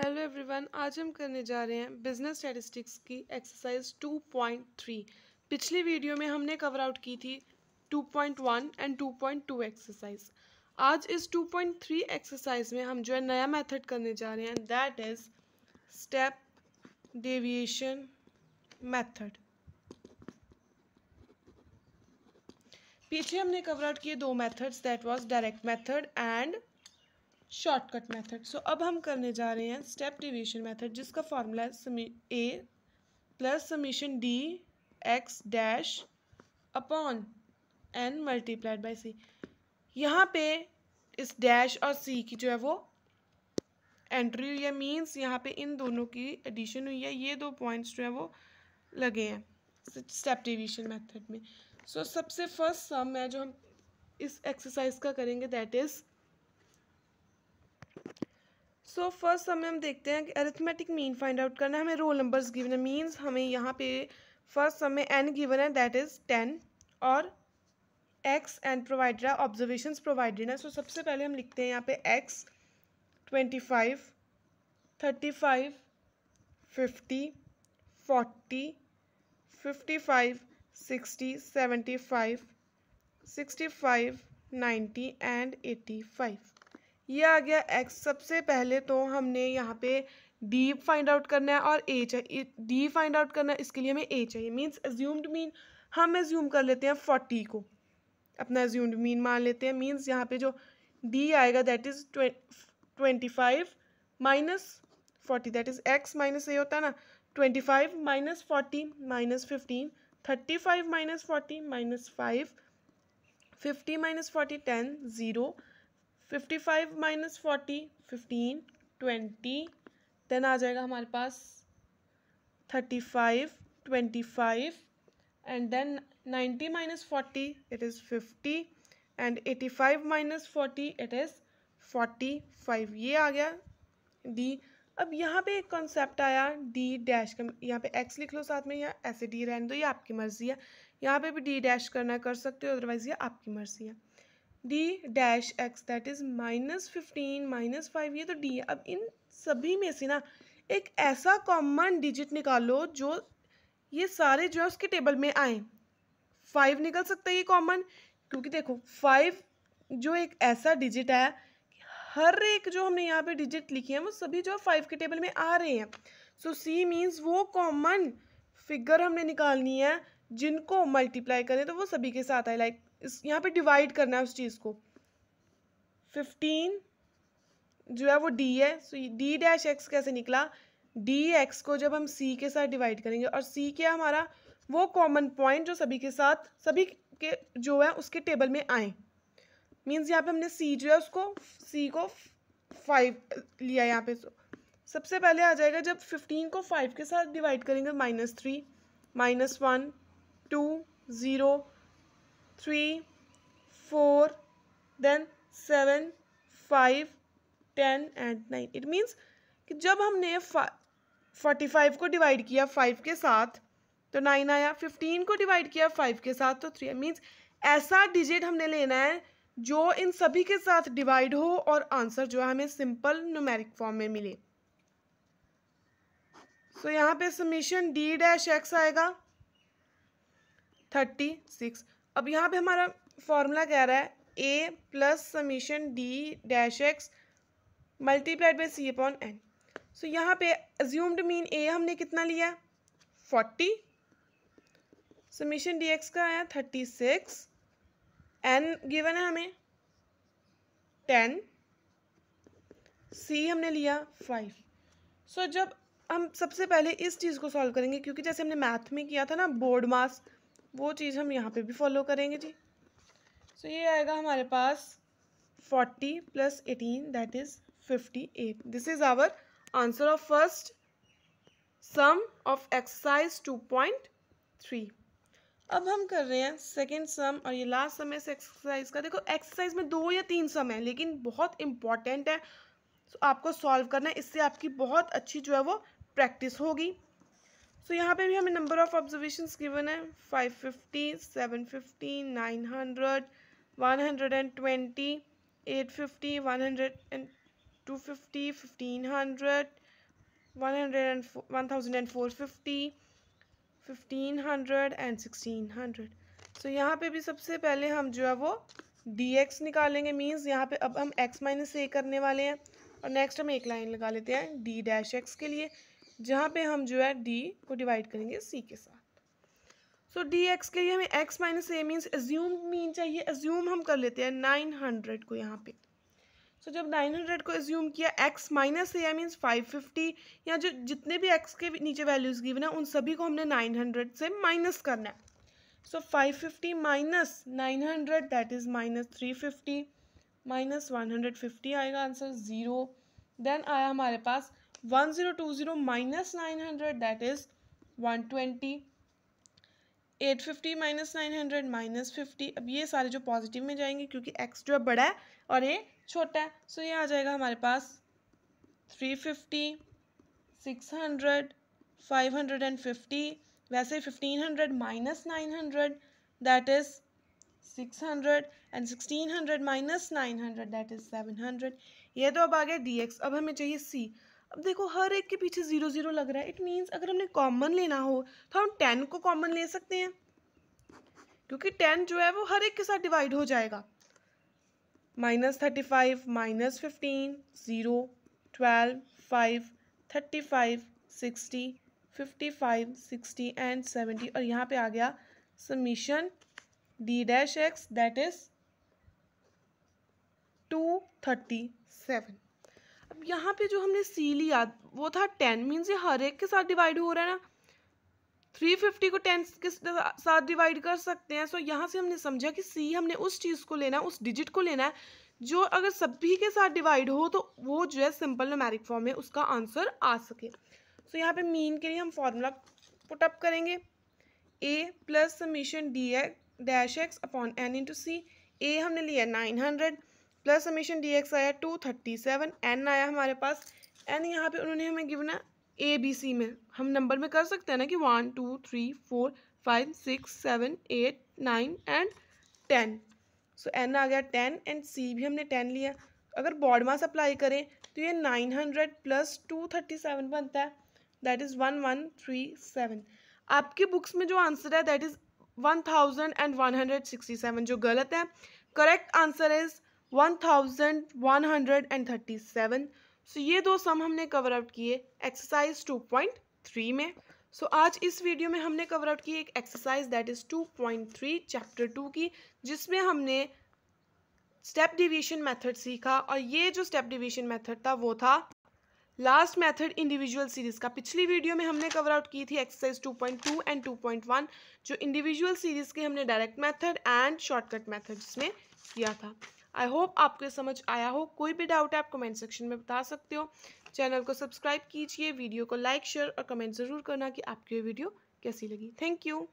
Hello everyone, आज हम करने जा रहे हैं बिजनेस स्टैटिस्टिक्स की एक्सरसाइज 2.3। पिछली वीडियो में हमने कवर आउट की थी 2.1 एंड 2.2 एक्सरसाइज। आज इस 2.3 एक्सरसाइज में हम जो है नया मेथड करने जा रहे हैं, that is step deviation method. पीछे हमने कवर आउट किए दो methods, that was direct method and shortcut method. So अब हम करने जा रहे हैं स्टेप डेविएशन मेथड, जिसका फॉर्मूला है A plus summation d x dash upon n multiplied by c. यहाँ पे इस डैश और सी की जो है वो एंट्री हुई है, मीन्स यहाँ पे इन दोनों की एडिशन हुई है। ये दो पॉइंट्स जो है वो लगे हैं स्टेप डेविएशन मेथड में। सो सबसे फर्स्ट सम है जो हम इस एक्सरसाइज का करेंगे, दैट इज फर्स्ट समय हम देखते हैं कि अरिथमेटिक मीन फाइंड आउट करना है। हमें रोल नंबर्स गिवन है, मीन्स हमें यहाँ पे फर्स्ट समय n गिवन है, दैट इज 10 और x एंड प्रोवाइडेड है, ऑब्जर्वेशंस प्रोवाइडेड है। सो सबसे पहले हम लिखते हैं यहाँ पे x 25 35 50 40 55 60 75 65 90 एंड 85। ये आ गया x। सबसे पहले तो हमने यहाँ पे d फाइंड आउट करना है और a चाहिए। d फाइंड आउट करना है, इसके लिए हमें a चाहिए, मीन्स एज्यूम्ड मीन हम एज्यूम कर लेते हैं 40 को अपना एज्यूम्ड मीन मान लेते हैं। मीन्स यहाँ पे जो d आएगा that is 25 minus 40, that is x minus a होता है ना। 25 minus 40 minus 15, 35 minus 40 minus 5, 50 minus 40 10 0, 55 minus 40 15 20, then आ जाएगा हमारे पास 35 25 and then 90 minus 40 it is 50 and 85 minus 40 it is 45। ये आ गया डी। अब यहाँ पे एक कॉन्सेप्ट आया डी डैश का, यहाँ पे एक्स लिख लो साथ में, या ऐसे डी रहने दो, ये आपकी मर्जी है। यहाँ पे भी डी डैश करना कर सकते हो, अदरवाइज ये आपकी मर्जी है। D dash x that is minus 15 minus 5, ये तो डी है। अब इन सभी में से ना एक ऐसा कॉमन डिजिट निकालो जो ये सारे जो है उसके टेबल में आए। 5 निकल सकता है ये कॉमन, क्योंकि देखो 5 जो एक ऐसा डिजिट है, हर एक जो हमने यहाँ पे डिजिट लिखे हैं वो सभी जो 5 के टेबल में आ रहे हैं। सो सी मीन्स वो कॉमन फिगर हमने निकालनी है जिनको मल्टीप्लाई करें तो वो सभी के साथ आए। लाइक इस यहाँ पे डिवाइड करना है उस चीज़ को। 15 जो है वो डी है, सो डी डैश एक्स कैसे निकला, डी एक्स को जब हम सी के साथ डिवाइड करेंगे, और सी क्या हमारा वो कॉमन पॉइंट जो सभी के साथ सभी के जो है उसके टेबल में आए। मीन्स यहाँ पे हमने सी जो है उसको सी को 5 लिया यहाँ पे। सबसे पहले आ जाएगा जब 15 को 5 के साथ डिवाइड करेंगे, -3 -1 2 0 3 4 देन 7 5 10 एंड 9। इट मीन्स कि जब हमने 45 को डिवाइड किया 5 के साथ तो 9 आया, 15 को डिवाइड किया 5 के साथ तो 3। मीन्स ऐसा डिजिट हमने लेना है जो इन सभी के साथ डिवाइड हो और आंसर जो है हमें सिंपल न्यूमेरिक फॉर्म में मिले। सो यहाँ पे समीशन डी डैश एक्स आएगा 36। अब यहाँ पे हमारा फॉर्मूला कह रहा है A plus summation D dash x multiplied by c upon n. So यहाँ पे अज्यूम्ड मीन ए हमने कितना लिया, 40, समीशन डी एक्स का आया 36, एन गिवन है हमें 10, सी हमने लिया 5। सो जब हम सबसे पहले इस चीज़ को सॉल्व करेंगे, क्योंकि जैसे हमने मैथ में किया था ना बोर्ड मास, वो चीज़ हम यहाँ पे भी फॉलो करेंगे जी। सो ये आएगा हमारे पास 40 plus 18 that is 58। This is our answer of first sum of exercise 2.3। अब हम कर रहे हैं सेकेंड सम, और ये लास्ट सम है इस एक्सरसाइज का। देखो एक्सरसाइज में 2 या 3 सम है, लेकिन बहुत इंपॉर्टेंट है, तो आपको सॉल्व करना है, इससे आपकी बहुत अच्छी जो है वो प्रैक्टिस होगी। सो यहाँ पे भी हमें नंबर ऑफ ऑब्जर्वेशंस गिवन है 550 750 900 120 850 100 250 1500 1450, 1500 एंड 1600। सो यहाँ पे भी सबसे पहले हम जो है वो dx निकालेंगे, मीन्स यहाँ पे अब हम x माइनस ए करने वाले हैं। और नेक्स्ट हम एक लाइन लगा लेते हैं d डैश x के लिए, जहाँ पे हम जो है d को डिवाइड करेंगे c के साथ। सो dx के लिए हमें x माइनस ए मीन्स एज्यूम मीन चाहिए, एज्यूम हम कर लेते हैं 900 को यहाँ पे। सो जब 900 को एज्यूम किया, x माइनस ए मीन्स 550, या जो जितने भी x के नीचे वैल्यूज गिवन है उन सभी को हमने 900 से माइनस करना है। सो 550 minus 900 that is minus 350, minus 150 आएगा आंसर 0। देन आया हमारे पास 1020 minus 900 that is 120, 850 minus 900 minus 50। अब ये सारे जो पॉजिटिव में जाएंगे क्योंकि x जो है बड़ा है और ये छोटा है। सो ये आ जाएगा हमारे पास 350, 600, 550, वैसे 1500 minus 900 that is 600 and 1600 minus 900 that is 700। ये तो अब आ गया dx। अब हमें चाहिए c। अब देखो हर एक के पीछे 0 0 लग रहा है, इट मीन्स अगर हमने कॉमन लेना हो तो हम 10 को कॉमन ले सकते हैं, क्योंकि 10 जो है वो हर एक के साथ डिवाइड हो जाएगा। Minus 35, minus 15, 0, 12, 5, 35, 60, 55, 60 and 70। और यहाँ पे आ गया summation d dash x that is 237। अब यहाँ पे जो हमने c लिया वो था 10, मीन्स ये हर एक के साथ डिवाइड हो रहा है ना। 350 को 10 के साथ डिवाइड कर सकते हैं। सो यहाँ से हमने समझा कि c हमने उस चीज़ को लेना है, उस डिजिट को लेना है जो अगर सभी के साथ डिवाइड हो तो वो जो है सिंपल न्यूमेरिक फॉर्म में उसका आंसर आ सके। सो यहाँ पे मीन के लिए हम फॉर्मूला पुटअप करेंगे, a plus summation D dash X upon n into C. a हमने लिया 900 प्लस समीशन डी एक्स आया 237, n आया हमारे पास। n यहाँ पे उन्होंने हमें गिवन है ए बी सी में, हम नंबर में कर सकते हैं ना कि 1 2 3 4 5 6 7 8 9 एंड 10। सो n आ गया 10 एंड c भी हमने 10 लिया। अगर बॉड मास अप्लाई करें तो ये 900 प्लस 237 बनता है दैट इज 1137। आपकी बुक्स में जो आंसर है दैट इज 1167, जो गलत है। Correct answer is 1137। सो ये दो सम हमने कवर आउट किए एक्सरसाइज 2.3 में। सो आज इस वीडियो में हमने कवर आउट की एक एक्सरसाइज दैट इज 2.3 चैप्टर 2 की, जिसमें हमने स्टेप डिवीजन मेथड सीखा। और ये जो स्टेप डिवीजन मेथड था वो था लास्ट मेथड इंडिविजुअल सीरीज का। पिछली वीडियो में हमने कवर आउट की थी एक्सरसाइज 2.2 एंड 2.1, जो इंडिविजुअल सीरीज के हमने direct method and shortcut method जिसमें किया था। आई होप आपको समझ आया हो। कोई भी डाउट है आप कमेंट सेक्शन में बता सकते हो। चैनल को सब्सक्राइब कीजिए, वीडियो को लाइक शेयर और कमेंट ज़रूर करना कि आपको ये वीडियो कैसी लगी। Thank you.